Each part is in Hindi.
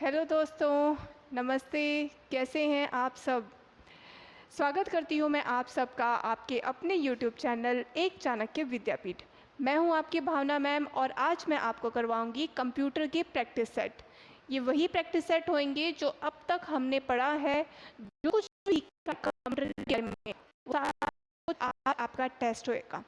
हेलो दोस्तों, नमस्ते। कैसे हैं आप सब? स्वागत करती हूँ मैं आप सबका आपके अपने YouTube चैनल एक चाणक्य विद्यापीठ। मैं हूँ आपकी भावना मैम और आज मैं आपको करवाऊँगी कंप्यूटर के प्रैक्टिस सेट। ये वही प्रैक्टिस सेट होंगे जो अब तक हमने पढ़ा है, जो कुछ भी कंप्यूटर के बारे में वो सारा कुछ आपका टेस्ट होएगा।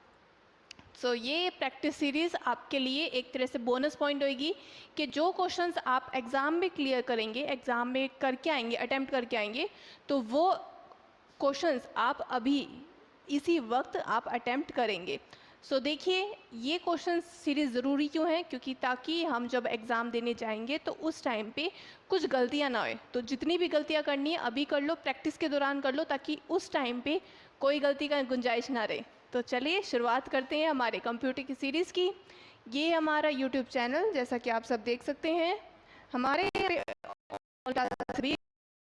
ये प्रैक्टिस सीरीज़ आपके लिए एक तरह से बोनस पॉइंट होगी कि जो क्वेश्चंस आप एग्ज़ाम में क्लियर करेंगे, एग्ज़ाम में करके आएंगे, अटेम्प्ट करके आएंगे, तो वो क्वेश्चंस आप अभी इसी वक्त आप अटेम्प्ट करेंगे। देखिए, ये क्वेश्चन सीरीज ज़रूरी क्यों है? क्योंकि ताकि हम जब एग्ज़ाम देने जाएंगे तो उस टाइम पे कुछ गलतियां ना होए। तो जितनी भी गलतियां करनी है अभी कर लो, प्रैक्टिस के दौरान कर लो, ताकि उस टाइम पे कोई गलती का गुंजाइश ना रहे। तो चलिए शुरुआत करते हैं हमारे कंप्यूटर की सीरीज़ की। ये हमारा यूट्यूब चैनल, जैसा कि आप सब देख सकते हैं, हमारे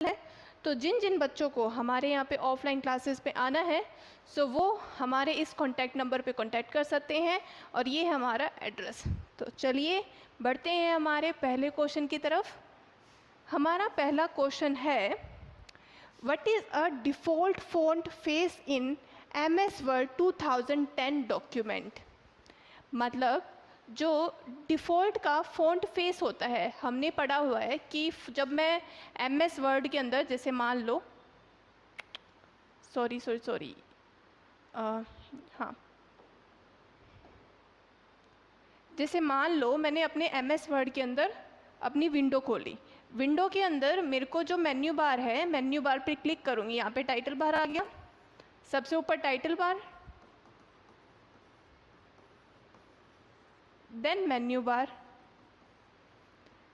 है। तो जिन जिन बच्चों को हमारे यहाँ पे ऑफलाइन क्लासेस पे आना है, वो हमारे इस कॉन्टैक्ट नंबर पे कॉन्टैक्ट कर सकते हैं और ये हमारा एड्रेस। तो चलिए बढ़ते हैं हमारे पहले क्वेश्चन की तरफ। हमारा पहला क्वेश्चन है, what is a default font face in MS Word 2010 document? मतलब जो डिफ़ॉल्ट का फ़ॉन्ट फेस होता है, हमने पढ़ा हुआ है कि जब मैं MS वर्ड के अंदर, जैसे मान लो, सॉरी हाँ, जैसे मान लो मैंने अपने MS वर्ड के अंदर अपनी विंडो खोली। विंडो के अंदर मेरे को जो मेन्यू बार है, मेन्यू बार पे क्लिक करूँगी, यहाँ पे टाइटल बार आ गया, सबसे ऊपर title bar, then menu bar.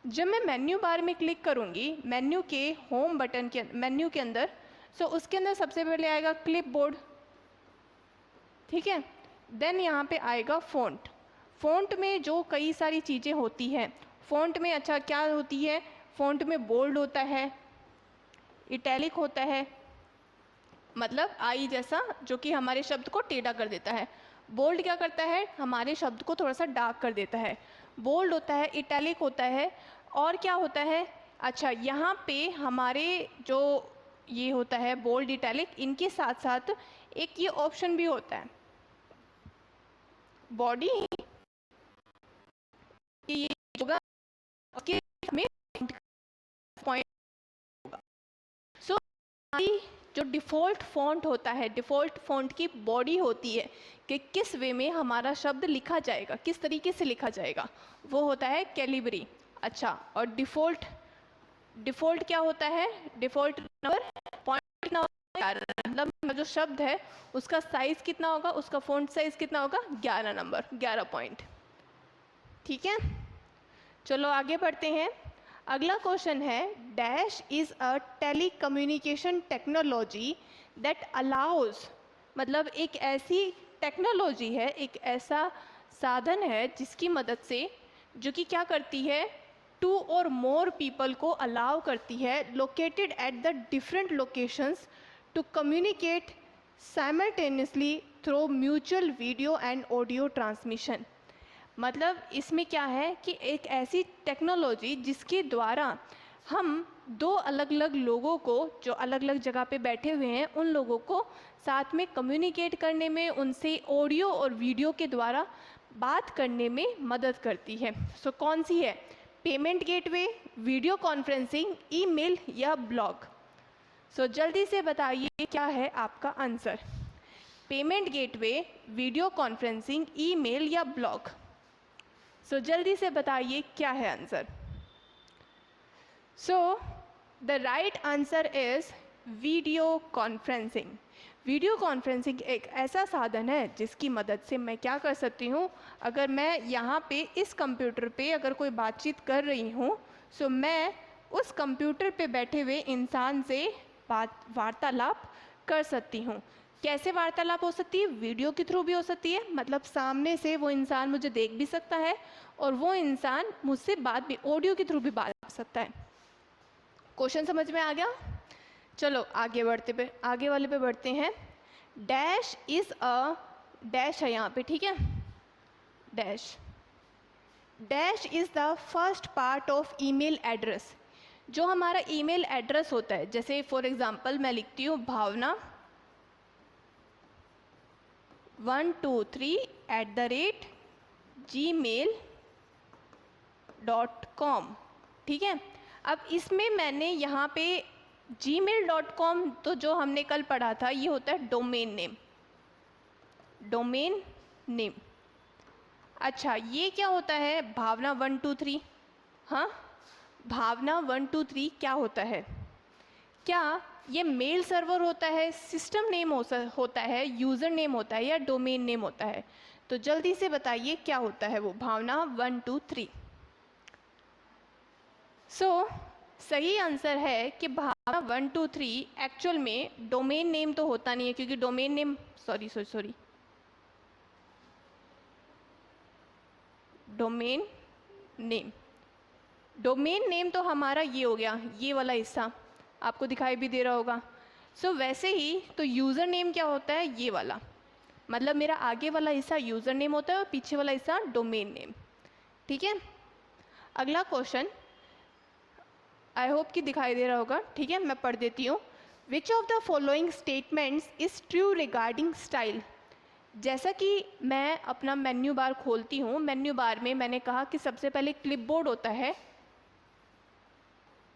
जब मैं मेन्यू बार में क्लिक करूँगी, मेन्यू के होम बटन के मेन्यू के अंदर, उसके अंदर सबसे पहले आएगा क्लिपबोर्ड, ठीक है। देन यहाँ पे आएगा फ़ॉन्ट। फ़ॉन्ट में जो कई सारी चीज़ें होती हैं, फ़ॉन्ट में अच्छा क्या होती है, फ़ॉन्ट में बोल्ड होता है, इटैलिक होता है, मतलब आई जैसा, जो कि हमारे शब्द को टेढ़ा कर देता है। बोल्ड क्या करता है, हमारे शब्द को थोड़ा सा डार्क कर देता है। बोल्ड होता है, इटैलिक होता है, और क्या होता है, अच्छा यहाँ पे हमारे जो ये होता है बोल्ड, इटैलिक, इनके साथ साथ एक ये ऑप्शन भी होता है बॉडी, ये होगा उसके में पॉइंट होगा। जो डिफ़ॉल्ट फ़ॉन्ट होता है, डिफ़ॉल्ट फ़ॉन्ट की बॉडी होती है कि किस वे में हमारा शब्द लिखा जाएगा, किस तरीके से लिखा जाएगा, वो होता है कैलिबरी। अच्छा, और डिफ़ॉल्ट क्या होता है, डिफ़ॉल्ट नंबर पॉइंट कितना होगा, 11। मतलब जो शब्द है उसका साइज़ कितना होगा, उसका फ़ॉन्ट साइज़ कितना होगा, 11 नंबर, 11 पॉइंट, ठीक है। चलो आगे बढ़ते हैं। अगला क्वेश्चन है, dash is a telecommunication technology that allows, मतलब एक ऐसी टेक्नोलॉजी है, एक ऐसा साधन है जिसकी मदद से, जो कि क्या करती है, 2 और मोर पीपल को अलाउ करती है, located at the different locations, to communicate simultaneously through mutual video and audio transmission. मतलब इसमें क्या है कि एक ऐसी टेक्नोलॉजी जिसके द्वारा हम दो अलग अलग लोगों को, जो अलग अलग जगह पे बैठे हुए हैं, उन लोगों को साथ में कम्युनिकेट करने में, उनसे ऑडियो और वीडियो के द्वारा बात करने में मदद करती है। कौन सी है? Payment gateway, video conferencing, email या ब्लॉग। जल्दी से बताइए क्या है आपका answer. Payment gateway, video conferencing, email या ब्लॉग। जल्दी से बताइए क्या है answer. The right answer is video conferencing. Video conferencing एक ऐसा साधन है जिसकी मदद से मैं क्या कर सकती हूँ, अगर मैं यहाँ पे इस कंप्यूटर पे अगर कोई बातचीत कर रही हूँ, मैं उस कंप्यूटर पे बैठे हुए इंसान से वार्तालाप कर सकती हूँ। कैसे वार्तालाप हो सकती है? वीडियो के थ्रू भी हो सकती है, मतलब सामने से वो इंसान मुझे देख भी सकता है और वो इंसान मुझसे बात भी, ऑडियो के थ्रू भी बात कर सकता है। क्वेश्चन समझ में आ गया? चलो आगे आगे वाले पे बढ़ते हैं। डैश इज अ, डैश है यहाँ पे, ठीक है, dash is the first part of email address. जो हमारा ईमेल एड्रेस होता है, जैसे फॉर एग्जांपल मैं लिखती हूँ भावना 123@gmail.com, ठीक है। अब इसमें मैंने यहाँ पे gmail.com, तो जो हमने कल पढ़ा था ये होता है डोमेन नेम, डोमेन नेम। अच्छा, ये क्या होता है भावना 123? हाँ, भावना 123 क्या होता है? क्या ये मेल सर्वर होता है, सिस्टम नेम होता है, यूज़र नेम होता है, या डोमेन नेम होता है? तो जल्दी से बताइए क्या होता है वो भावना 123। सही आंसर है कि भावना 123 एक्चुअल में डोमेन नेम तो होता नहीं है, क्योंकि domain name sorry domain name तो हमारा ये हो गया, ये वाला हिस्सा आपको दिखाई भी दे रहा होगा। वैसे ही तो यूज़र नेम क्या होता है, ये वाला, मतलब मेरा आगे वाला हिस्सा यूज़र नेम होता है और पीछे वाला हिस्सा डोमेन नेम, ठीक है। अगला क्वेश्चन, आई होप कि दिखाई दे रहा होगा, ठीक है, मैं पढ़ देती हूँ। विच of the following statements is true regarding style? जैसा कि मैं अपना मेन्यू बार खोलती हूँ, मेन्यू बार में मैंने कहा कि सबसे पहले क्लिपबोर्ड होता है,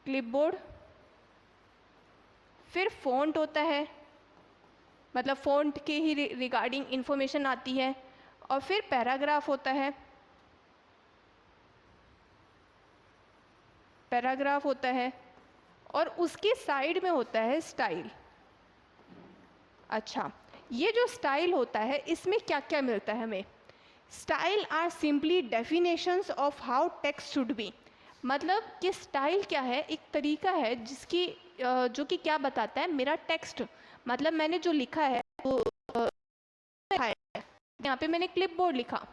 क्लिपबोर्ड, फिर फ़ॉन्ट होता है, मतलब फ़ॉन्ट के ही रिगार्डिंग इंफॉर्मेशन आती है, और फिर पैराग्राफ होता है, पैराग्राफ होता है, और उसके साइड में होता है स्टाइल। अच्छा, ये जो स्टाइल होता है इसमें क्या क्या मिलता है हमें? Style are simply definitions of how text should be, मतलब कि स्टाइल क्या है, एक तरीका है जिसकी जो कि क्या बताता है, मेरा टेक्स्ट, मतलब मैंने जो लिखा है वो यहाँ पे मैंने क्लिपबोर्ड लिखा,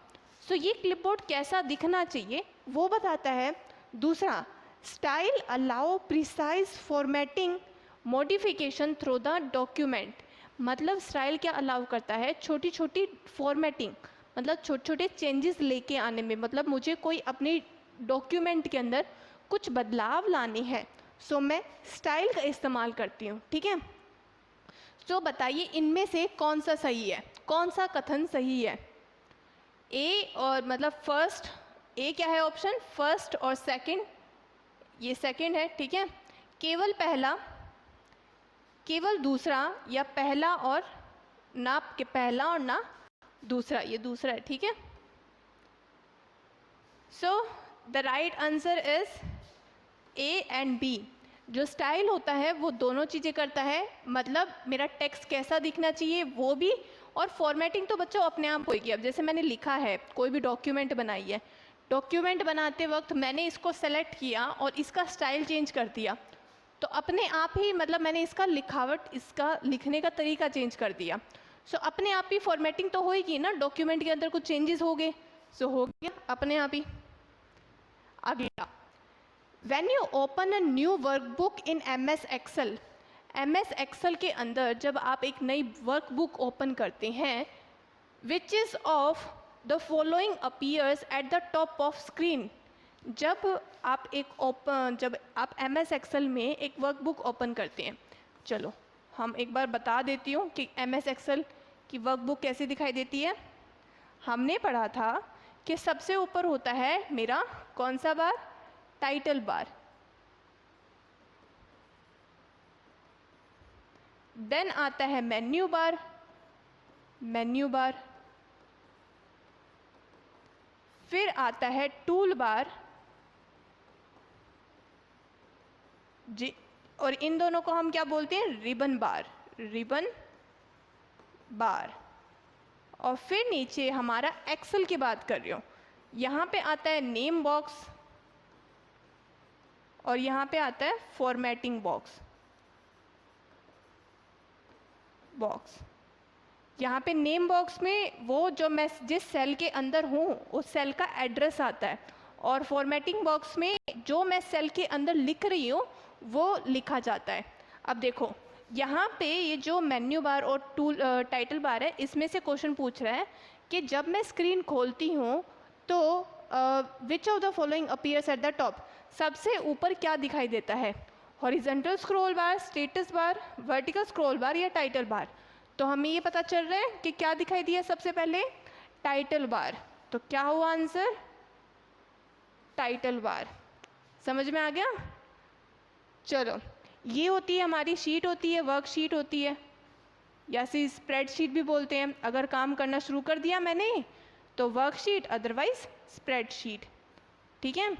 ये क्लिपबोर्ड कैसा दिखना चाहिए वो बताता है। दूसरा, style allow precise formatting modification through the document, मतलब स्टाइल क्या अलाउ करता है, छोटी छोटी फॉर्मेटिंग, मतलब छोटे छोटे चेंजेस लेके आने में, मतलब मुझे कोई अपनी डॉक्यूमेंट के अंदर कुछ बदलाव लाने हैं, मैं स्टाइल का इस्तेमाल करती हूँ, ठीक है। बताइए इनमें से कौन सा सही है, कौन सा कथन सही है? ए और मतलब फर्स्ट, ए क्या है ऑप्शन, फर्स्ट और सेकंड, ये सेकंड है, ठीक है। केवल पहला, केवल दूसरा, या पहला और ना, के पहला और ना दूसरा, ये दूसरा है, ठीक है। The right answer is A and B. जो स्टाइल होता है वो दोनों चीज़ें करता है, मतलब मेरा टेक्स्ट कैसा दिखना चाहिए वो भी, और फॉर्मेटिंग तो बच्चों अपने आप होगी। अब जैसे मैंने लिखा है, कोई भी डॉक्यूमेंट बनाई है, डॉक्यूमेंट बनाते वक्त मैंने इसको सेलेक्ट किया और इसका स्टाइल चेंज कर दिया, तो अपने आप ही, मतलब मैंने इसका लिखावट, इसका लिखने का तरीका चेंज कर दिया, अपने आप ही फॉर्मेटिंग तो होएगी ना, डॉक्यूमेंट के अंदर कुछ चेंजेस हो गए, हो गया अपने आप ही। अगला, when you open a new workbook in MS Excel, MS Excel के अंदर जब आप एक नई वर्कबुक ओपन करते हैं, which is of the following appears at the top of screen, जब आप MS एक्सेल में एक वर्कबुक ओपन करते हैं, चलो हम एक बार बता देती हूँ कि MS एक्सेल की वर्कबुक कैसे दिखाई देती है। हमने पढ़ा था कि सबसे ऊपर होता है मेरा कौन सा बार, टाइटल बार, देन आता है मेन्यू बार, मेन्यू बार, फिर आता है टूल बार जी, और इन दोनों को हम क्या बोलते हैं, रिबन बार, रिबन बार। और फिर नीचे हमारा एक्सेल की बात कर रही हूँ, यहाँ पे आता है नेम बॉक्स, और यहाँ पे आता है फॉर्मेटिंग बॉक्स, यहाँ पे नेम बॉक्स में वो जो मैं जिस सेल के अंदर हूँ उस सेल का एड्रेस आता है, और फॉर्मेटिंग बॉक्स में जो मैं सेल के अंदर लिख रही हूँ वो लिखा जाता है। अब देखो यहाँ पे ये जो मेन्यू बार और टूल टाइटल बार है, इसमें से क्वेश्चन पूछ रहा है कि जब मैं स्क्रीन खोलती हूँ तो विच of the following appears at the top, सबसे ऊपर क्या दिखाई देता है, हॉरिजॉन्टल स्क्रॉल बार, स्टेटस बार, वर्टिकल स्क्रॉल बार या टाइटल बार? तो हमें ये पता चल रहा है कि क्या दिखाई दिया सबसे पहले, टाइटल बार। तो क्या हुआ आंसर, टाइटल बार। समझ में आ गया? चलो, ये होती है हमारी शीट, होती है वर्कशीट होती है, या सी स्प्रेडशीट भी बोलते हैं। अगर काम करना शुरू कर दिया मैंने तो वर्कशीट, अदरवाइज स्प्रेडशीट। ठीक है,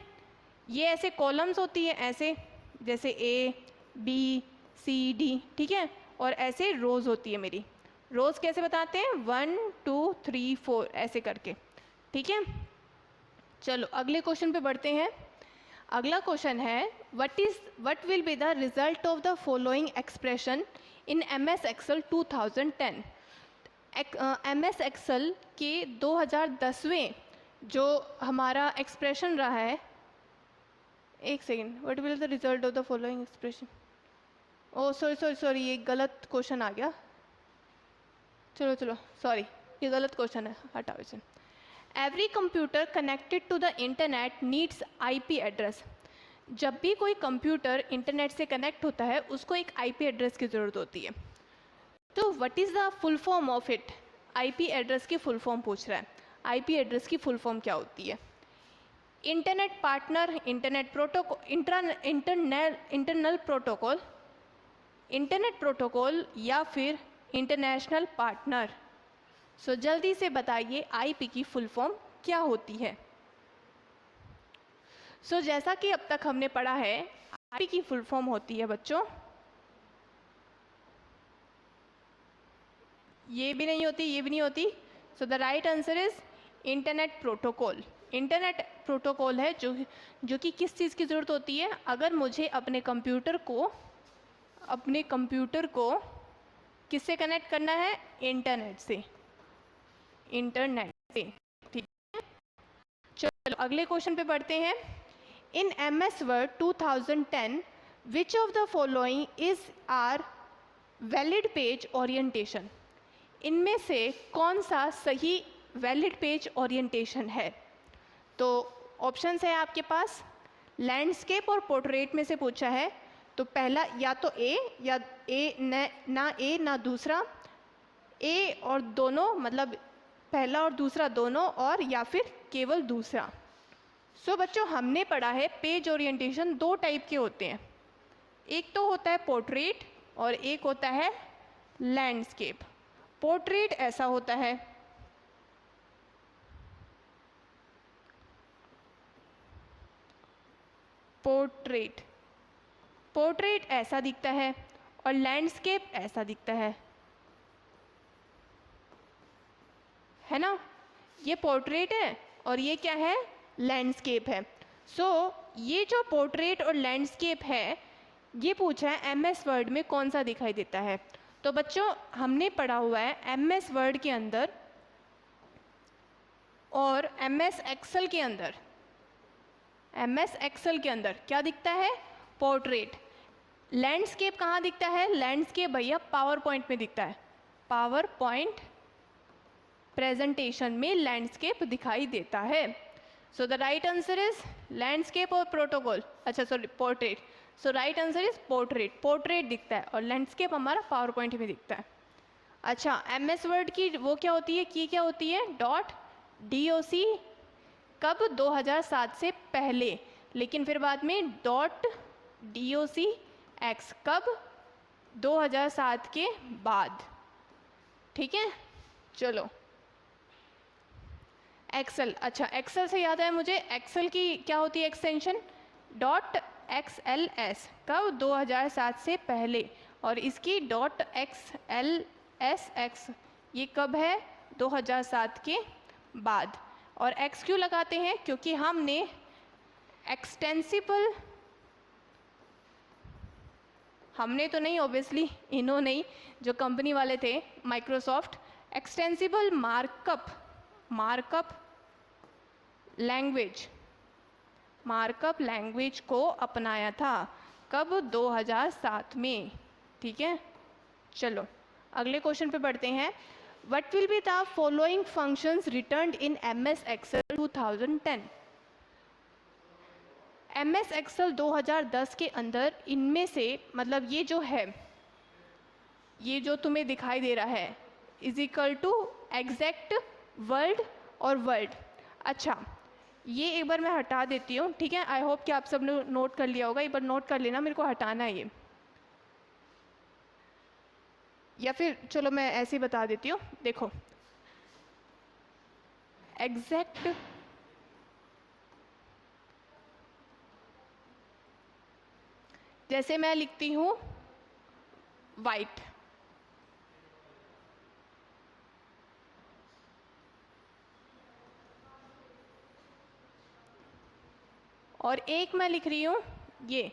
ये ऐसे कॉलम्स होती है, ऐसे जैसे ए बी सी डी, ठीक है, और ऐसे रोज़ होती है मेरी। रोज़ कैसे बताते हैं, 1 2 3 4 ऐसे करके। ठीक है, चलो अगले क्वेश्चन पे बढ़ते हैं। अगला क्वेश्चन है, what will be the result of the following expression in MS Excel 2010। MS Excel के 2010वें जो हमारा एक्सप्रेशन रहा है, एक second, what will the result of the following expression, oh sorry ये गलत क्वेश्चन आ गया। चलो सॉरी, ये गलत क्वेश्चन है, हटाओ इसे। Every computer connected to the internet needs IP address. जब भी कोई कंप्यूटर इंटरनेट से कनेक्ट होता है उसको एक IP एड्रेस की ज़रूरत होती है। तो what is the full form of it, IP address की फुल फॉर्म पूछ रहा है। IP एड्रेस की फुल फॉर्म क्या होती है, internet partner, internet protocol, internal protocol, internet protocol या फिर इंटरनेशनल पार्टनर। सो जल्दी से बताइए IP की फुल फॉर्म क्या होती है। सो जैसा कि अब तक हमने पढ़ा है, IP की फुल फॉर्म होती है बच्चों, ये भी नहीं होती, ये भी नहीं होती। So the right answer is internet protocol. Internet protocol है जो कि किस चीज़ की ज़रूरत होती है, अगर मुझे अपने कंप्यूटर को किससे कनेक्ट करना है, इंटरनेट से, ठीक है। चलो अगले क्वेश्चन पे बढ़ते हैं। In MS Word 2010 which of the following is are valid page orientation. इनमें से कौन सा सही वैलिड पेज ओरिएंटेशन है? तो ऑप्शंस है आपके पास, लैंडस्केप और पोर्ट्रेट में से पूछा है। तो पहला या तो ए, या ए ना ए ना दूसरा, ए और दोनों, मतलब पहला और दूसरा दोनों, और या फिर केवल दूसरा। सो बच्चों हमने पढ़ा है पेज ओरिएंटेशन दो टाइप के होते हैं, एक तो होता है पोर्ट्रेट और एक होता है लैंडस्केप। पोर्ट्रेट ऐसा होता है, पोर्ट्रेट ऐसा दिखता है और लैंडस्केप ऐसा दिखता है ना। ये पोर्ट्रेट है और ये क्या है, लैंडस्केप है। सो ये जो पोर्ट्रेट और लैंडस्केप है, ये पूछा है MS वर्ड में कौन सा दिखाई देता है। तो बच्चों हमने पढ़ा हुआ है MS वर्ड के अंदर और MS एक्सेल के अंदर, MS एक्सेल के अंदर क्या दिखता है, पोर्ट्रेट। लैंडस्केप कहाँ दिखता है, लैंडस्केप भैया पावर पॉइंट में दिखता है, पावर पॉइंट प्रेजेंटेशन में लैंडस्केप दिखाई देता है। So the right answer is landscape और प्रोटोकॉल, अच्छा sorry portrait. So right answer is portrait, portrait दिखता है और लैंडस्केप हमारा पावर पॉइंट में दिखता है। अच्छा MS वर्ड की वो क्या होती है, की क्या होती है, .doc, कब, 2007 से पहले, लेकिन फिर बाद में .docx, कब, 2007 के बाद। ठीक है, चलो एक्सेल, अच्छा एक्सेल से याद है मुझे, एक्सेल की क्या होती है एक्सटेंशन, .xls, कब, 2007 से पहले, और इसकी .xlsx, ये कब है, 2007 के बाद। और x क्यों लगाते हैं, क्योंकि हमने एक्सटेंसिबल, हमने तो नहीं ऑब्वियसली, इन्होंने ही, जो कंपनी वाले थे माइक्रोसॉफ्ट, एक्सटेंसिबल मार्कअप लैंग्वेज को अपनाया था, कब, 2007 में। ठीक है, चलो अगले क्वेश्चन पे बढ़ते हैं। What will be the following functions returned in MS Excel 2010। MS Excel 2010 के अंदर इनमें से मतलब ये जो है, ये जो तुम्हें दिखाई दे रहा है is equal to exact, word और वर्ड। अच्छा, ये एक बार मैं हटा देती हूँ, ठीक है। आई होप कि आप सब ने नोट कर लिया होगा, एक बार नोट कर लेना, मेरे को हटाना है ये, या फिर चलो मैं ऐसे ही बता देती हूँ। देखो, एग्जैक्ट जैसे मैं लिखती हूँ वाइट, और एक मैं लिख रही हूँ ये,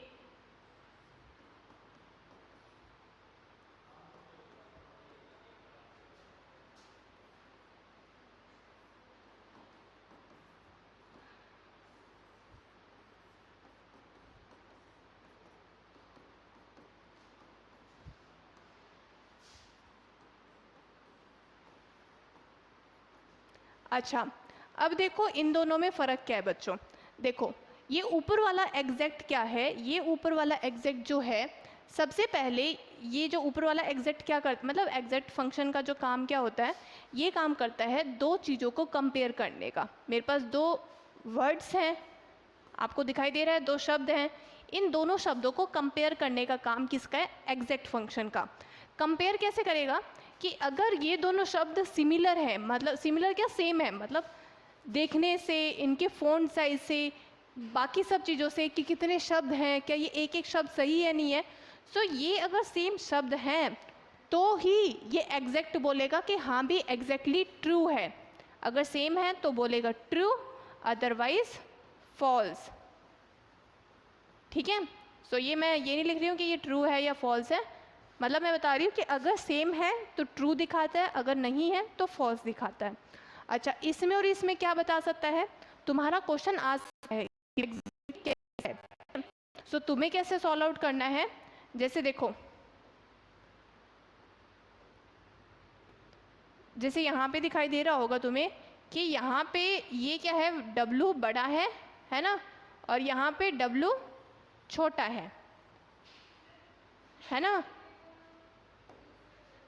अच्छा। अब देखो इन दोनों में फ़र्क क्या है बच्चों। देखो ये ऊपर वाला एग्जैक्ट क्या है, ये ऊपर वाला एग्जैक्ट जो है, सबसे पहले ये जो ऊपर वाला एग्जैक्ट क्या करता, मतलब एग्जैक्ट फंक्शन का जो काम क्या होता है, ये काम करता है दो चीज़ों को कंपेयर करने का। मेरे पास दो वर्ड्स हैं, आपको दिखाई दे रहा है, दो शब्द हैं, इन दोनों शब्दों को कंपेयर करने का काम किसका है, एग्जैक्ट फंक्शन का। कंपेयर कैसे करेगा कि अगर ये दोनों शब्द सिमिलर है, मतलब सिमिलर क्या, सेम है, मतलब देखने से, इनके फ़ॉन्ट साइज से, बाकी सब चीज़ों से कि कितने शब्द हैं, क्या ये एक एक शब्द सही है नहीं है, सो ये अगर सेम शब्द हैं तो ही ये एग्जैक्ट बोलेगा कि हाँ भी एग्जैक्टली ट्रू है। अगर सेम है तो बोलेगा ट्रू, अदरवाइज फॉल्स, ठीक है। सो ये मैं ये नहीं लिख रही हूँ कि ये ट्रू है या फॉल्स है, मतलब मैं बता रही हूँ कि अगर सेम है तो ट्रू दिखाता है, अगर नहीं है तो फॉल्स दिखाता है। अच्छा, इसमें और इसमें क्या बता सकता है, तुम्हारा क्वेश्चन आ सकता है क्या है। सो तुम्हें कैसे सॉल्व आउट करना है, जैसे देखो, जैसे यहाँ पे दिखाई दे रहा होगा तुम्हें कि यहाँ पे ये क्या है, W बड़ा है ना, और यहाँ पे W छोटा है ना।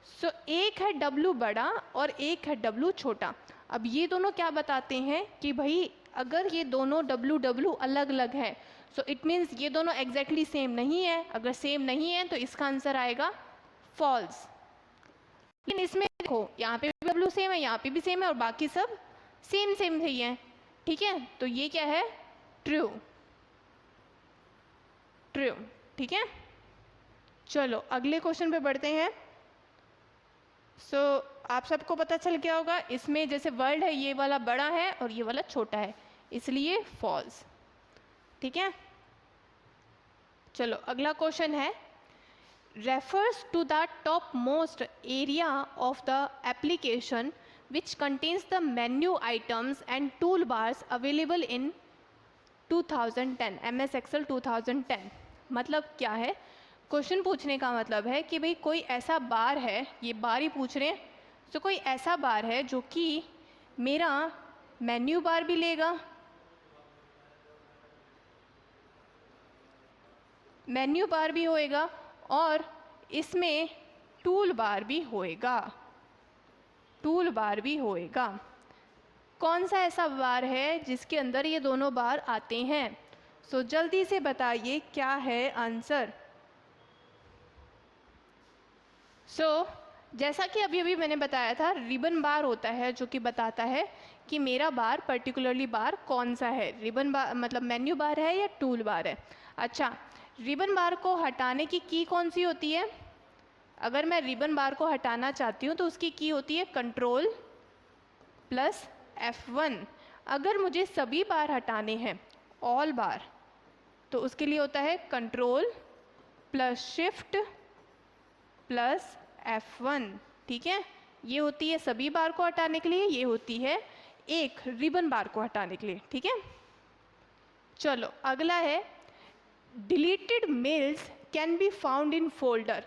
सो एक है W बड़ा और एक है W छोटा। अब ये दोनों क्या बताते हैं कि भाई अगर ये दोनों W अलग अलग है, सो इट मीन्स ये दोनों एग्जैक्टली सेम नहीं है। अगर सेम नहीं है तो इसका आंसर आएगा फॉल्स। लेकिन इसमें देखो यहाँ पे भी W सेम है, यहाँ पे भी सेम है, और बाकी सब सेम सेम ही है, ठीक है। तो ये क्या है, ट्रू, ट्रू, ठीक है। चलो अगले क्वेश्चन पे बढ़ते हैं। सो आप सबको पता चल गया होगा, इसमें जैसे वर्ड है ये वाला बड़ा है और ये वाला छोटा है, इसलिए फॉल्स, ठीक है। चलो अगला क्वेश्चन है, refers to the topmost area of the application which contains the menu items and toolbars available in 2010 MS Excel 2010। मतलब क्या है, क्वेश्चन पूछने का मतलब है कि भाई कोई ऐसा बार है, ये बार ही पूछ रहे हैं, तो कोई ऐसा बार है जो कि मेरा मेन्यू बार भी लेगा, मेन्यू बार भी होएगा, और इसमें टूल बार भी होएगा, टूल बार भी होएगा। कौन सा ऐसा बार है जिसके अंदर ये दोनों बार आते हैं? सो जल्दी से बताइए क्या है आंसर। जैसा कि अभी अभी मैंने बताया था, रिबन बार होता है जो कि बताता है कि मेरा बार पर्टिकुलरली बार कौन सा है, रिबन बार मतलब मेन्यू बार है या टूल बार है। अच्छा, रिबन बार को हटाने की की कौन सी होती है? अगर मैं रिबन बार को हटाना चाहती हूँ तो उसकी की होती है कंट्रोल प्लस F1। अगर मुझे सभी बार हटाने हैं, ऑल बार, तो उसके लिए होता है control plus shift plus F1, ठीक है। ये होती है सभी बार को हटाने के लिए, ये होती है एक रिबन बार को हटाने के लिए, ठीक है। चलो अगला है, deleted mails can be found in folder.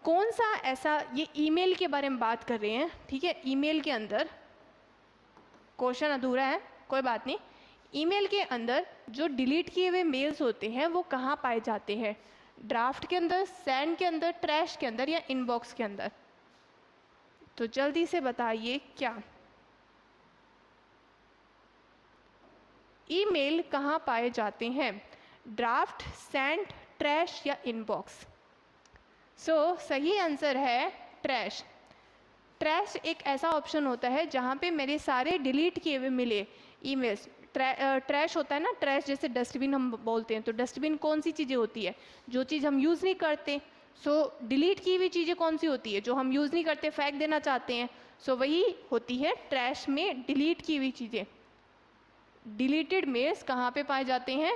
कौन सा ऐसा, ये ईमेल के बारे में बात कर रहे हैं, ठीक है। ईमेल के अंदर, क्वेश्चन अधूरा है, कोई बात नहीं। ईमेल के अंदर जो डिलीट किए हुए मेल्स होते हैं वो कहाँ पाए जाते हैं? ड्राफ्ट के अंदर, सेंड के अंदर, ट्रैश के अंदर या इनबॉक्स के अंदर? तो जल्दी से बताइए क्या ईमेल कहाँ पाए जाते हैं? ड्राफ्ट, सेंड, ट्रैश या इनबॉक्स? सही आंसर है ट्रैश। ट्रैश एक ऐसा ऑप्शन होता है जहाँ पे मेरे सारे डिलीट किए हुए मिले ईमेल्स। ट्रैश होता है ना, ट्रैश जैसे डस्टबिन हम बोलते हैं, तो डस्टबिन कौन सी चीज़ें होती है? जो चीज़ हम यूज़ नहीं करते। डिलीट की हुई चीज़ें कौन सी होती है? जो हम यूज़ नहीं करते, फेंक देना चाहते हैं। वही होती है ट्रैश में डिलीट की हुई चीज़ें। डिलीटेड मेल्स कहाँ पे पाए जाते हैं?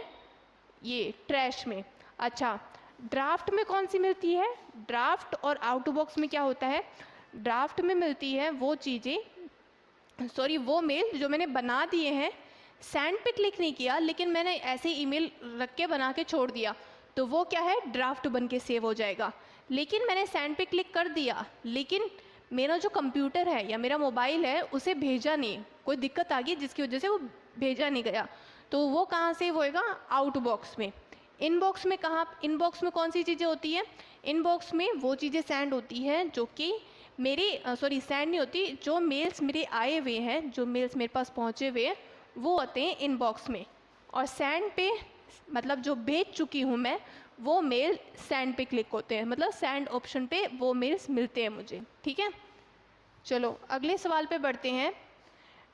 ये ट्रैश में। अच्छा, ड्राफ्ट में कौन सी मिलती है? ड्राफ्ट और आउटबॉक्स में क्या होता है? ड्राफ्ट में मिलती है वो चीज़ें, वो मेल जो मैंने बना दिए हैं, सेंड पे क्लिक नहीं किया लेकिन मैंने ऐसे ईमेल रख के बना के छोड़ दिया, तो वो क्या है? ड्राफ्ट बन के सेव हो जाएगा। लेकिन मैंने सेंड पे क्लिक कर दिया, लेकिन मेरा जो कंप्यूटर है या मेरा मोबाइल है उसे भेजा नहीं, कोई दिक्कत आ गई जिसकी वजह से वो भेजा नहीं गया, तो वो कहाँ सेव होएगा? आउटबॉक्स में। इनबॉक्स में कहाँ? इनबॉक्स में कौन सी चीज़ें होती है? इनबॉक्स में वो चीज़ें सेंड होती हैं जो कि मेरी सेंड नहीं होती, जो मेल्स मेरे आए हुए हैं, जो मेल्स मेरे पास पहुँचे हुए हैं वो होते हैं इनबॉक्स में। और सेंड पे मतलब जो भेज चुकी हूँ मैं, वो मेल सेंड पे क्लिक होते हैं, मतलब सेंड ऑप्शन पे वो मेल्स मिलते हैं मुझे। ठीक है, चलो अगले सवाल पे बढ़ते हैं।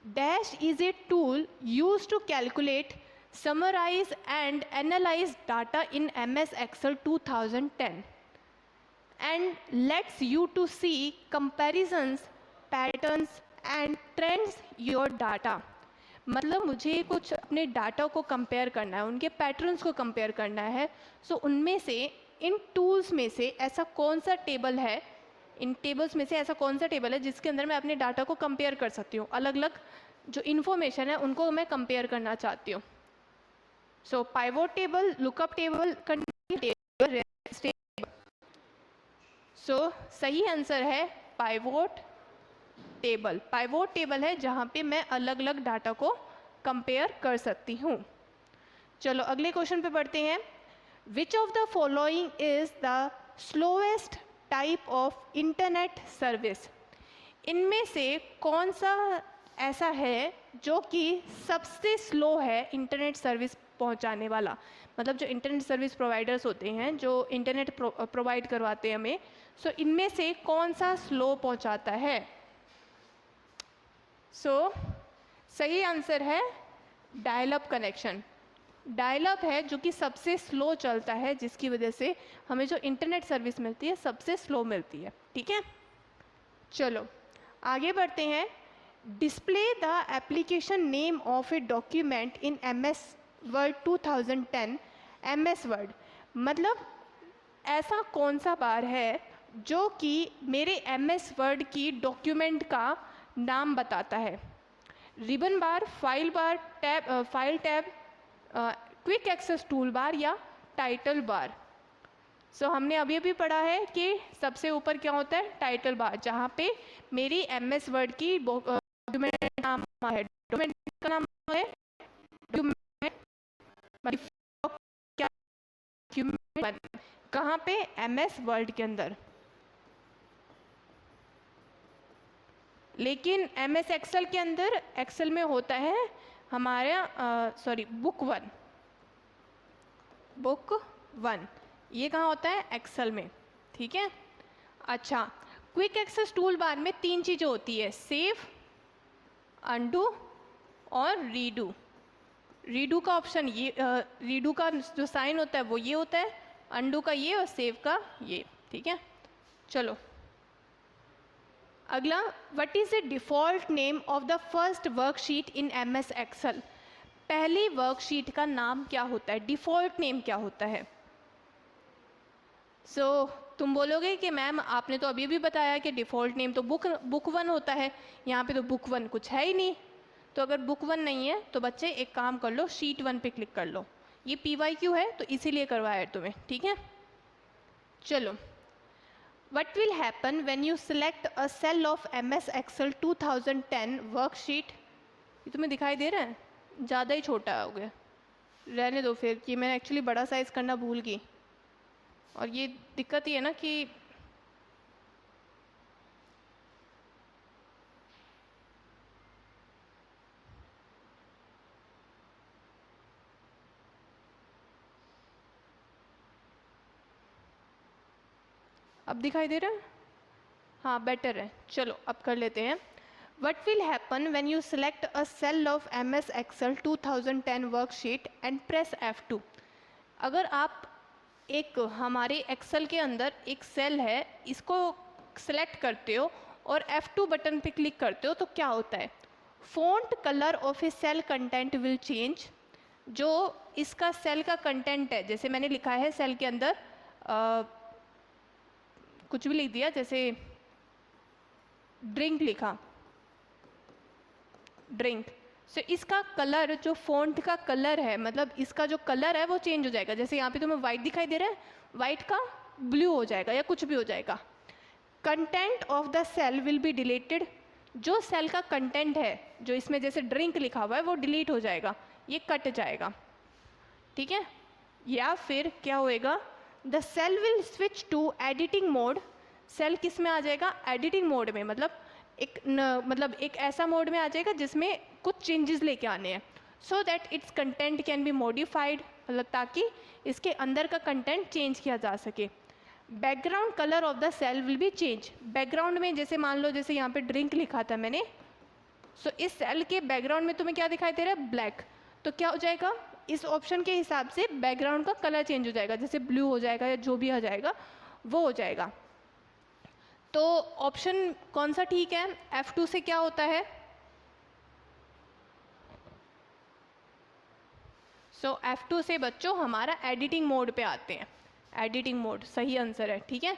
Dash is a tool use to calculate, summarize and analyze data in MS Excel 2010 and lets you to see comparisons, patterns and trends your data। मतलब मुझे कुछ अपने डाटा को कंपेयर करना है, उनके पैटर्न्स को कंपेयर करना है। उनमें से इन टूल्स में से ऐसा कौन सा टेबल है, इन टेबल्स में से ऐसा कौन सा टेबल है जिसके अंदर मैं अपने डाटा को कंपेयर कर सकती हूँ? अलग अलग जो इन्फॉर्मेशन है उनको मैं कंपेयर करना चाहती हूँ। Pivot table, lookup table, continuity table, rest table. सही आंसर है पाइवोट टेबल। पाइवोट टेबल है जहाँ पे मैं अलग अलग डाटा को कंपेयर कर सकती हूँ। चलो अगले क्वेश्चन पे बढ़ते हैं। विच of the following is the slowest type of internet service? इनमें से कौन सा ऐसा है जो कि सबसे स्लो है इंटरनेट सर्विस पहुंचाने वाला? मतलब जो इंटरनेट सर्विस प्रोवाइडर्स होते हैं, जो इंटरनेट प्रोवाइड करवाते हैं हमें, इनमें से कौन सा स्लो पहुंचाता है? सही आंसर है dial up connection. Dial up है जो कि सबसे स्लो चलता है, जिसकी वजह से हमें जो इंटरनेट सर्विस मिलती है सबसे स्लो मिलती है। ठीक है, चलो आगे बढ़ते हैं। Display the application name of a document in MS Word 2010। MS Word मतलब ऐसा कौन सा बार है जो कि मेरे MS Word की डॉक्यूमेंट का नाम बताता है? Ribbon bar, file bar, tab, file tab, quick access tool bar या टाइटल बार? हमने अभी अभी पढ़ा है कि सबसे ऊपर क्या होता है? टाइटल बार, जहाँ पे मेरी MS Word की डॉक्यूमेंट नाम है, डॉक्यूमेंट का नाम है कहाँ पे? MS Word के अंदर। लेकिन MS Excel के अंदर, एक्सेल में होता है हमारा बुक वन। ये कहाँ होता है? एक्सेल में। ठीक है, अच्छा क्विक एक्सेस टूल बार में 3 चीज़ें होती है, सेव, अनडू और रीडू। रीडू का ऑप्शन ये, रीडू का जो साइन होता है वो ये होता है, अनडू का ये और सेव का ये। ठीक है, चलो अगला। What is the default name of the first worksheet in MS Excel? पहली वर्कशीट का नाम क्या होता है? डिफ़ॉल्ट नेम क्या होता है? तुम बोलोगे कि मैम आपने तो अभी भी बताया कि डिफ़ॉल्ट नेम तो बुक वन होता है, यहाँ पे तो बुक वन कुछ है ही नहीं। तो अगर बुक वन नहीं है तो बच्चे एक काम कर लो, शीट वन पे क्लिक कर लो। ये PYQ है तो इसीलिए करवाया है तुम्हें। ठीक है, चलो। What will happen when you select a cell of MS Excel 2010 worksheet? ये तुम्हें दिखाई दे रहा है? ज़्यादा ही छोटा हो गया, रहने दो फिर, कि मैं एक्चुअली बड़ा साइज़ करना भूल गई। और ये दिक्कत ये है ना कि अब दिखाई दे रहा है? हाँ बेटर है, चलो अब कर लेते हैं। What will happen when you select a cell of MS Excel 2010 worksheet and press F2? अगर आप एक हमारे एक्सेल के अंदर एक सेल है, इसको सेलेक्ट करते हो और F2 बटन पे क्लिक करते हो तो क्या होता है? Font colour of a cell content will change. जो इसका सेल का कंटेंट है, जैसे मैंने लिखा है सेल के अंदर कुछ भी लिख दिया, जैसे ड्रिंक लिखा, ड्रिंक, सो इसका कलर, जो फॉन्ट का कलर है, मतलब इसका जो कलर है वो चेंज हो जाएगा। जैसे यहाँ पे तुम्हें वाइट दिखाई दे रहा है, वाइट का ब्लू हो जाएगा या कुछ भी हो जाएगा। Content of the cell will be deleted. जो सेल का कंटेंट है, जो इसमें जैसे ड्रिंक लिखा हुआ है, वो डिलीट हो जाएगा, ये कट जाएगा, ठीक है। या फिर क्या होएगा? The cell will switch to editing mode. Cell किस में आ जाएगा? एडिटिंग मोड में, मतलब एक ऐसा मोड में आ जाएगा जिसमें कुछ चेंजेस लेके आने हैं, so that it's content can be modified, मतलब ताकि इसके अंदर का कंटेंट चेंज किया जा सके। Background colour of the cell will be change. Background में जैसे मान लो, जैसे यहाँ पे ड्रिंक लिखा था मैंने, सो इस सेल के बैकग्राउंड में तुम्हें क्या दिखाई दे रहा है? ब्लैक। तो क्या हो जाएगा? इस ऑप्शन के हिसाब से बैकग्राउंड का कलर चेंज हो जाएगा, जैसे ब्लू हो जाएगा या जो भी आ जाएगा वो हो जाएगा। तो ऑप्शन कौन सा ठीक है? F2 से क्या होता है? सो F2 से बच्चों हमारा एडिटिंग मोड पे आते हैं। एडिटिंग मोड सही आंसर है, ठीक है।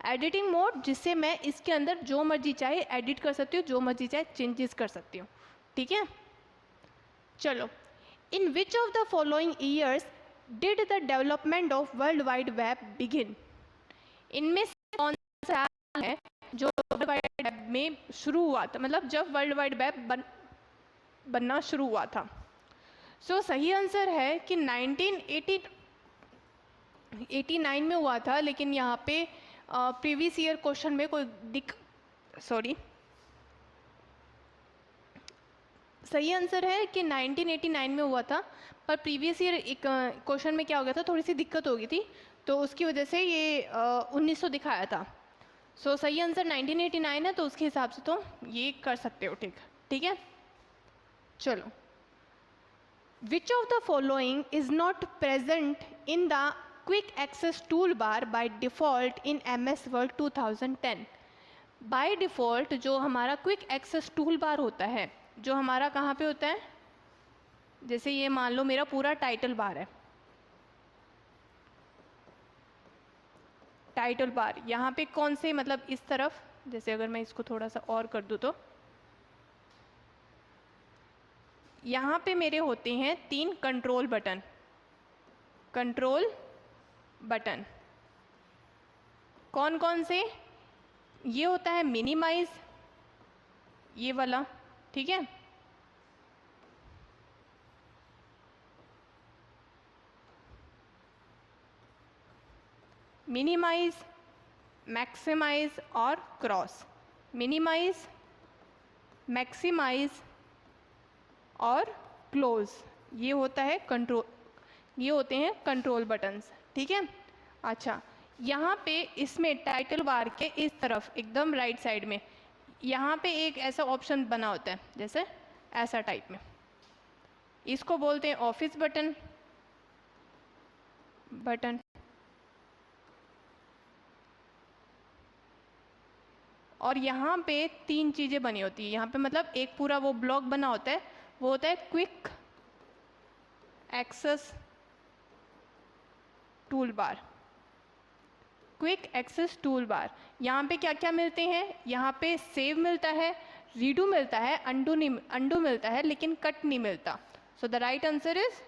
एडिटिंग मोड, जिससे मैं इसके अंदर जो मर्जी चाहे एडिट कर सकती हूँ, जो मर्जी चाहे चेंजेस कर सकती हूँ, ठीक है। चलो, in which of the following years did the development of world wide web begin? इनमें से कौन सा है जो वर्ल्ड वाइड वेब में शुरू हुआ था, मतलब जब वर्ल्ड वाइड वेब बनना शुरू हुआ था? सो सही आंसर है कि 1989 में हुआ था, लेकिन यहाँ पे प्रीवियस ईयर क्वेश्चन में कोई सही आंसर है कि 1989 में हुआ था, पर प्रीवियस ईयर एक क्वेश्चन में क्या हो गया था, थोड़ी सी दिक्कत हो गई थी, तो उसकी वजह से ये 1900 दिखाया था। सो सही आंसर 1989 है, तो उसके हिसाब से तो ये कर सकते हो, ठीक है। चलो, which of the following is not present in the quick access tool bar by default in MS Word 2010? By default जो हमारा क्विक एक्सेस टूल बार होता है, जो हमारा कहाँ पे होता है? जैसे ये मान लो मेरा पूरा टाइटल बार है, टाइटल बार यहाँ पे कौन से, मतलब इस तरफ, जैसे अगर मैं इसको थोड़ा सा और कर दूँ तो यहाँ पे मेरे होते हैं 3 कंट्रोल बटन। कौन कौन से? ये होता है मिनिमाइज, ये वाला, ठीक है। मिनिमाइज, मैक्सिमाइज और क्रॉस। मिनिमाइज, मैक्सिमाइज और क्लोज, ये होता है कंट्रोल, ये होते हैं कंट्रोल बटन्स, ठीक है। अच्छा, यहाँ पे इसमें टाइटल बार के इस तरफ एकदम राइट साइड में यहाँ पे एक ऐसा ऑप्शन बना होता है, जैसे ऐसा टाइप में, इसको बोलते हैं ऑफिस बटन। और यहाँ पे 3 चीज़ें बनी होती है, यहाँ पे मतलब एक पूरा वो ब्लॉक बना होता है, वो होता है quick access tool bar. Quick access tool bar, यहाँ पे क्या क्या मिलते हैं? यहाँ पे सेव मिलता है, रीडू मिलता है, अंडू मिलता है, लेकिन कट नहीं मिलता। So the right answer is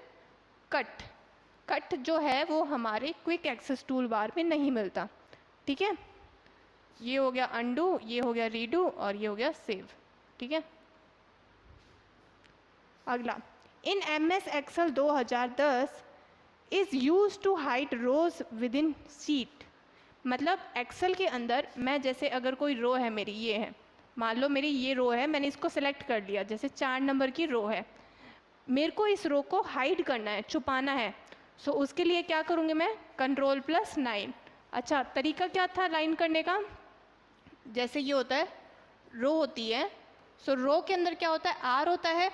cut. Cut जो है वो हमारे क्विक एक्सेस टूल बार में नहीं मिलता, ठीक है। ये हो गया अंडू, ये हो गया रीडू और ये हो गया सेव, ठीक है। अगला, in MS Excel 2010 is use to hide rows within sheet. मतलब एक्सेल के अंदर मैं जैसे अगर कोई रो है मेरी, ये है, मान लो मेरी ये रो है, मैंने इसको सेलेक्ट कर लिया, जैसे 4 नंबर की रो है, मेरे को इस रो को हाइड करना है, छुपाना है। सो उसके लिए क्या करूँगी मैं, Ctrl+9। अच्छा, तरीका क्या था लाइन करने का, जैसे ये होता है, रो होती है, सो रो के अंदर क्या होता है, आर होता है।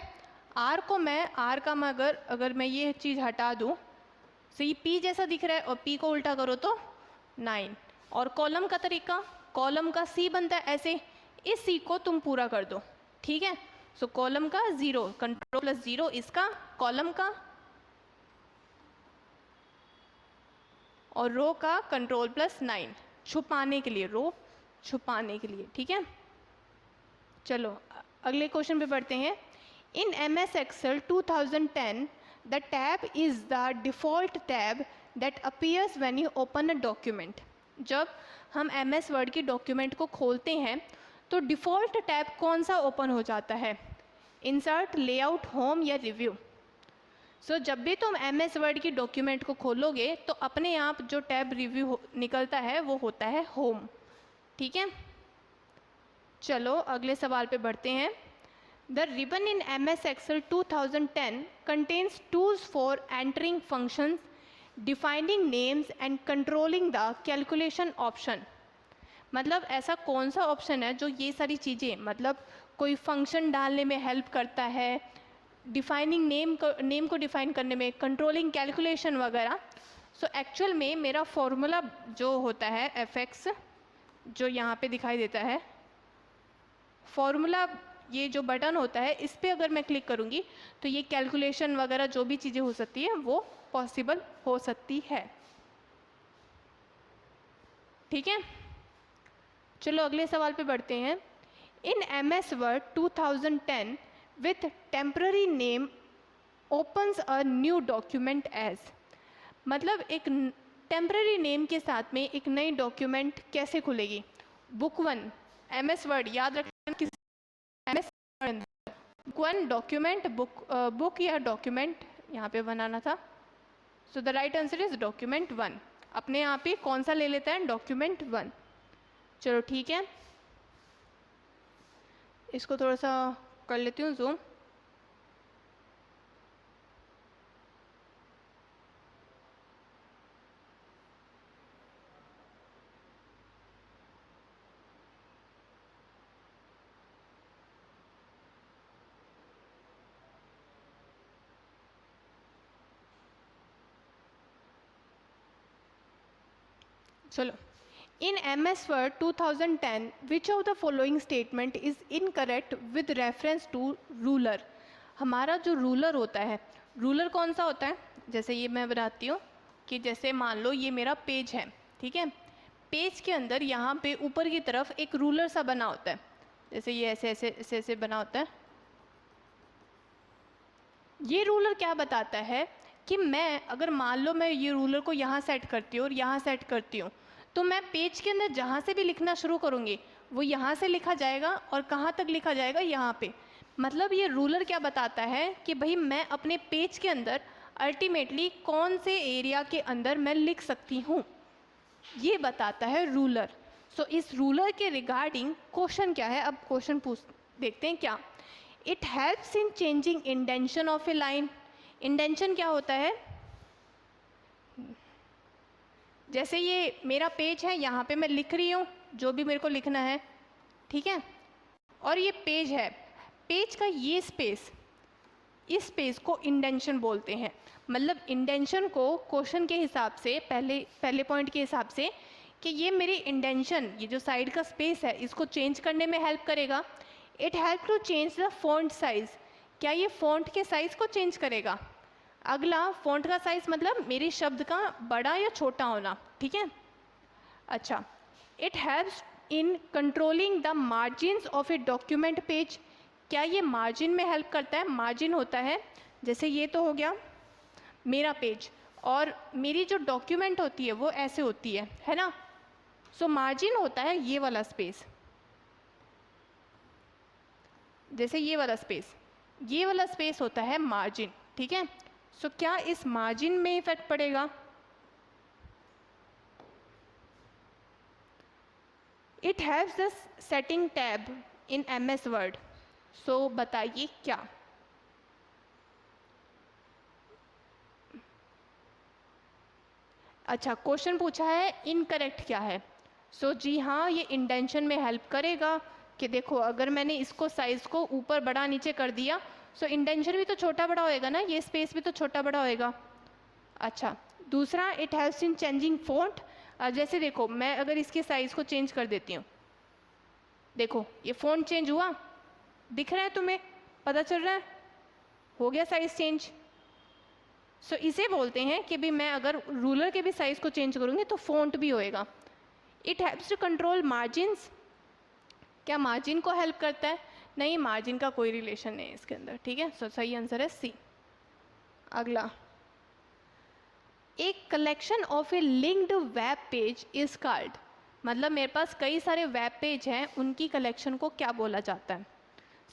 आर को मैं, आर का मैं अगर मैं ये चीज़ हटा दूँ, सो ये पी जैसा दिख रहा है, और पी को उल्टा करो तो 9। और कॉलम का तरीका, कॉलम का सी बनता है ऐसे, इस सी को तुम पूरा कर दो, ठीक है। सो कॉलम का 0, Ctrl+0 इसका, कॉलम का, और रो का Ctrl+9, छुपाने के लिए, रो छुपाने के लिए, ठीक है। चलो अगले क्वेश्चन पे बढ़ते हैं। In MS Excel 2010 the tab is the default tab that appears when you open a document. जब हम MS वर्ड की डॉक्यूमेंट को खोलते हैं तो डिफ़ॉल्ट टैब कौन सा ओपन हो जाता है, इंसर्ट, लेआउट, होम या रिव्यू। सो जब भी तुम MS वर्ड की डॉक्यूमेंट को खोलोगे तो अपने आप जो टैब रिव्यू निकलता है वो होता है होम, ठीक है। चलो अगले सवाल पे बढ़ते हैं। The ribbon in MS Excel 2010 contains tools for entering functions, defining names and controlling the calculation option। मतलब ऐसा कौन सा ऑप्शन है जो ये सारी चीज़ें, मतलब कोई फंक्शन डालने में हेल्प करता है, डिफाइनिंग नेम को डिफाइन करने में, कंट्रोलिंग कैलकुलेशन वगैरह। सो एक्चुअल में मेरा फॉर्मूला जो होता है FX, जो यहाँ पे दिखाई देता है फॉर्मूला, ये जो बटन होता है इस पर अगर मैं क्लिक करूँगी तो ये कैलकुलेशन वगैरह जो भी चीज़ें हो सकती है वो पॉसिबल हो सकती है, ठीक है। चलो अगले सवाल पे बढ़ते हैं। In MS Word 2010 with temporary name opens a new document as. मतलब एक टेम्पररी नेम के साथ में एक नई डॉक्यूमेंट कैसे खुलेगी। बुक 1 MS Word, याद रखना किस MS Word, book 1 document, book या डॉक्यूमेंट यहाँ पे बनाना था। So the right answer is document 1। अपने आप ही कौन सा ले लेता है, डॉक्यूमेंट 1। चलो ठीक है, इसको थोड़ा सा कर लेती हूँ जूम। चलो, in MS Word 2010 which of the following statement is incorrect with reference to ruler. हमारा जो रूलर होता है, रूलर कौन सा होता है, जैसे ये मैं बनाती हूँ कि जैसे मान लो ये मेरा पेज है, ठीक है। पेज के अंदर यहाँ पे ऊपर की तरफ एक रूलर सा बना होता है, जैसे ये ऐसे ऐसे ऐसे ऐसे बना होता है। ये रूलर क्या बताता है कि मैं अगर मान लो मैं ये रूलर को यहाँ सेट करती हूँ और यहाँ सेट करती हूँ, तो मैं पेज के अंदर जहाँ से भी लिखना शुरू करूँगी वो यहाँ से लिखा जाएगा, और कहाँ तक लिखा जाएगा, यहाँ पे। मतलब ये रूलर क्या बताता है कि भाई मैं अपने पेज के अंदर अल्टीमेटली कौन से एरिया के अंदर मैं लिख सकती हूँ, ये बताता है रूलर। सो इस रूलर के रिगार्डिंग क्वेश्चन क्या है, अब क्वेश्चन देखते हैं क्या। It helps in changing indentation of a line. Indentation क्या होता है, जैसे ये मेरा पेज है, यहाँ पे मैं लिख रही हूँ जो भी मेरे को लिखना है, ठीक है। और ये पेज है, पेज का ये स्पेस, इस स्पेस को इंडेंशन बोलते हैं। मतलब इंडेंशन को क्वेश्चन के हिसाब से, पहले पॉइंट के हिसाब से कि ये मेरी इंडेंशन, ये जो साइड का स्पेस है, इसको चेंज करने में हेल्प करेगा। It help to change the font size. क्या ये फॉन्ट के साइज़ को चेंज करेगा। अगला, फॉन्ट का साइज़ मतलब मेरे शब्द का बड़ा या छोटा होना, ठीक है। अच्छा, it helps in controlling the margins of a document page. क्या ये मार्जिन में हेल्प करता है। मार्जिन होता है, जैसे ये तो हो गया मेरा पेज, और मेरी जो डॉक्यूमेंट होती है वो ऐसे होती है ना। सो मार्जिन होता है ये वाला स्पेस, जैसे ये वाला स्पेस, ये वाला स्पेस होता है मार्जिन, ठीक है। सो क्या इस मार्जिन में इफेक्ट पड़ेगा? It haves the setting tab in MS word. So बताइए क्या? अच्छा, क्वेश्चन पूछा है इनकरेक्ट क्या है। सो जी हाँ, ये इंडेंशन में हेल्प करेगा कि देखो अगर मैंने इसको साइज को ऊपर बड़ा नीचे कर दिया, सो इंडेंशन भी तो छोटा बड़ा होएगा ना, ये स्पेस भी तो छोटा बड़ा होएगा। अच्छा, दूसरा, it helps in changing font. जैसे देखो मैं अगर इसके साइज़ को चेंज कर देती हूँ, देखो ये फ़ॉन्ट चेंज हुआ, दिख रहा है तुम्हें, पता चल रहा है, हो गया साइज़ चेंज। सो इसे बोलते हैं कि भी मैं अगर रूलर के भी साइज़ को चेंज करूँगी तो फ़ॉन्ट भी होएगा। It helps to control margins. क्या मार्जिन को हेल्प करता है? नहीं, मार्जिन का कोई रिलेशन नहीं है इसके अंदर, ठीक है। सो सही आंसर है सी। अगला, एक collection of A linked web page is called. मतलब मेरे पास कई सारे वेब पेज हैं, उनकी कलेक्शन को क्या बोला जाता है?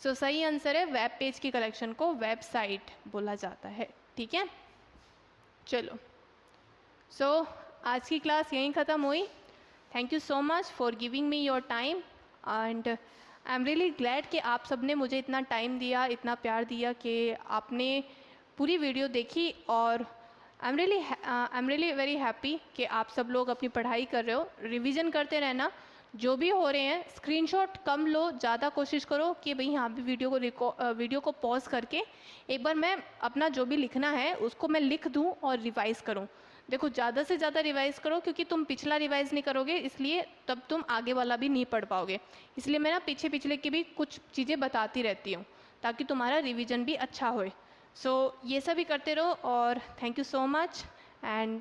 सो सही आंसर है, वेब पेज की कलेक्शन को वेबसाइट बोला जाता है, ठीक है। चलो, सो आज की क्लास यहीं ख़त्म हुई। Thank you so much for giving me your time and I am really glad कि आप सब ने मुझे इतना टाइम दिया, इतना प्यार दिया कि आपने पूरी वीडियो देखी। और I am really very happy कि आप सब लोग अपनी पढ़ाई कर रहे हो। रिवीजन करते रहना, जो भी हो रहे हैं स्क्रीनशॉट कम लो, ज़्यादा कोशिश करो कि भाई यहाँ भी वीडियो को पॉज करके एक बार मैं अपना जो भी लिखना है उसको मैं लिख दूँ और रिवाइज़ करूँ। देखो ज़्यादा से ज़्यादा रिवाइज़ करो, क्योंकि तुम पिछला रिवाइज़ नहीं करोगे इसलिए तब तुम आगे वाला भी नहीं पढ़ पाओगे। इसलिए मैं ना पिछले की भी कुछ चीज़ें बताती रहती हूँ ताकि तुम्हारा रिवीजन भी अच्छा होए। सो ये सभी करते रहो और thank you so much and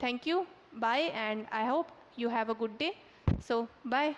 thank you, bye and I hope you have a good day. So bye.